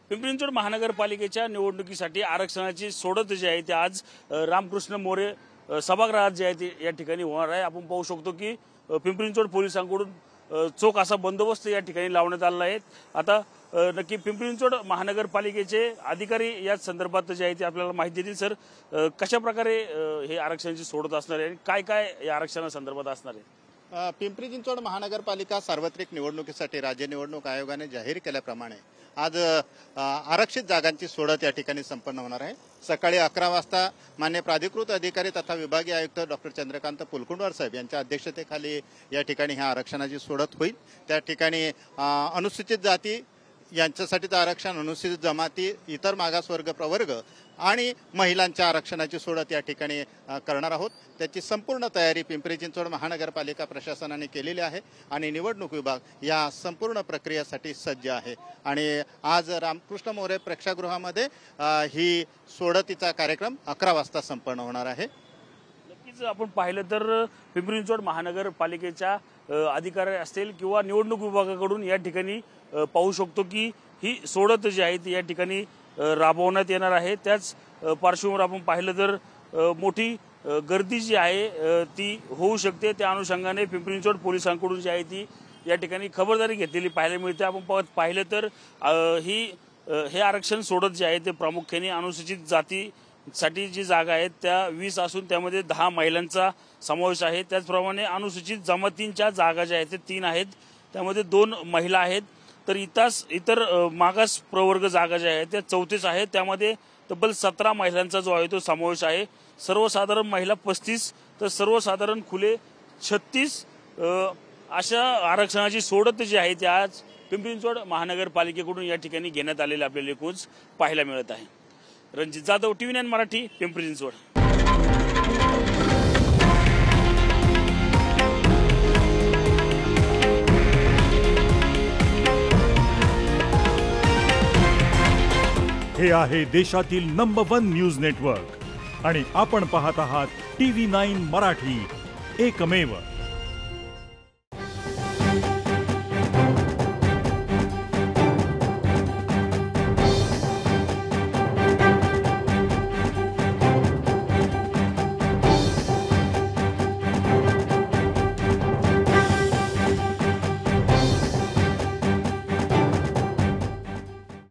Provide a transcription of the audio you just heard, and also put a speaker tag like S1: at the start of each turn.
S1: पिंपरी चिंचवड महानगरपालिकेच्या निवडणुकीसाठी आरक्षणाची सोडत जी आहे ती आज रामकृष्ण मोरे सभागृहात जे आहे ती या ठिकाणी होणार आहे। आपण पाहू शकतो की पिंपरी चिंचवड पोलिसांकडून चोख असा बंदोबस्त या ठिकाणी लावण्यात आला आहे। आता नक्की पिंपरी चिंचवड महानगरपालिकेचे अधिकारी या संदर्भात जे आहे ते आपल्याला माहिती देतील। सर, कशा प्रकारे हे आरक्षणाची सोडत असणार आहे आणि काय काय या आरक्षणासंदर्भात असणार आहे?
S2: पिंपरी चिंचवड महानगरपालिका सार्वत्रिक निवडणुकीसाठी राज्य निवडणूक आयोगाने जाहीर केल्याप्रमाणे आज आरक्षित जागांची सोडत या ठिकाणी संपन्न होणार आहे। सकाळी 11 वाजता मान्य प्राधिकृत अधिकारी तथा विभागीय आयुक्त डॉक्टर चंद्रकांत पुलकुंडवार साहेब यांच्या अध्यक्षतेखाली या ठिकाणी ह्या आरक्षणाची सोडत होईल। त्या ठिकाणी अनुसूचित जाती यांच्यासाठीचं आरक्षण, अनुसूचित जमाती, इतर मागासवर्ग प्रवर्ग आणि महिलांच्या आरक्षणाची सोडत या ठिकाणी करणार आहोत। त्याची संपूर्ण तयारी पिंपरी चिंचवड महानगरपालिका प्रशासनाने केलेली आहे आणि निवडणूक विभाग या संपूर्ण प्रक्रियेसाठी सज्ज आहे। आणि आज रामकृष्ण मोरे प्रेक्षागृहामध्ये ही सोडतीचा कार्यक्रम 11 वाजता संपन्न होणार आहे।
S1: नक्कीच आपण पाहिलं तर पिंपरी चिंचवड महानगरपालिकेच्या अधिकारी असतील किंवा निवडणूक विभागाकडून या ठिकाणी पाहू शकतो की ही सोडत जी आहे ती या ठिकाणी राबवण्यात येणार आहे। त्याच पार्श्वभूमीवर आपण पाहिलं तर मोठी गर्दी जी आहे ती होऊ शकते। त्या अनुषंगाने पिंपरी चिंचवड पोलिसांकडून जी आहे ती या ठिकाणी खबरदारी घेतलेली पाहायला मिळते। आपण पाहिलं तर हे आरक्षण सोडत जे आहे ते प्रामुख्याने अनुसूचित जातीसाठी जी जागा आहेत त्या 20 असून त्यामध्ये 10 महिलांचा समावेश आहे। त्याचप्रमाणे अनुसूचित जमातींच्या जागा ज्या आहेत ते 3 आहेत, त्यामध्ये 2 महिला आहेत। तर इतर मागास प्रवर्ग जागा ज्या आहेत त्या 34 आहेत, त्यामध्ये तब्बल 17 महिलांचा जो आहे तो समावेश आहे। सर्वसाधारण महिला 35 तर सर्वसाधारण खुले 36 अशा आरक्षणाची सोडत जी आहे ती आज पिंपरी चिंचवड महानगरपालिकेकडून या ठिकाणी घेण्यात आलेले आपल्याला एकूणच पाहायला मिळत आहे। रणजित जाधव, TV9 मराठी, पिंपरी चिंचवड।
S3: हे आहे देशातील नंबर 1 न्यूज नेटवर्क आणि आपण पाहत आहात TV9 मराठी, एकमेव।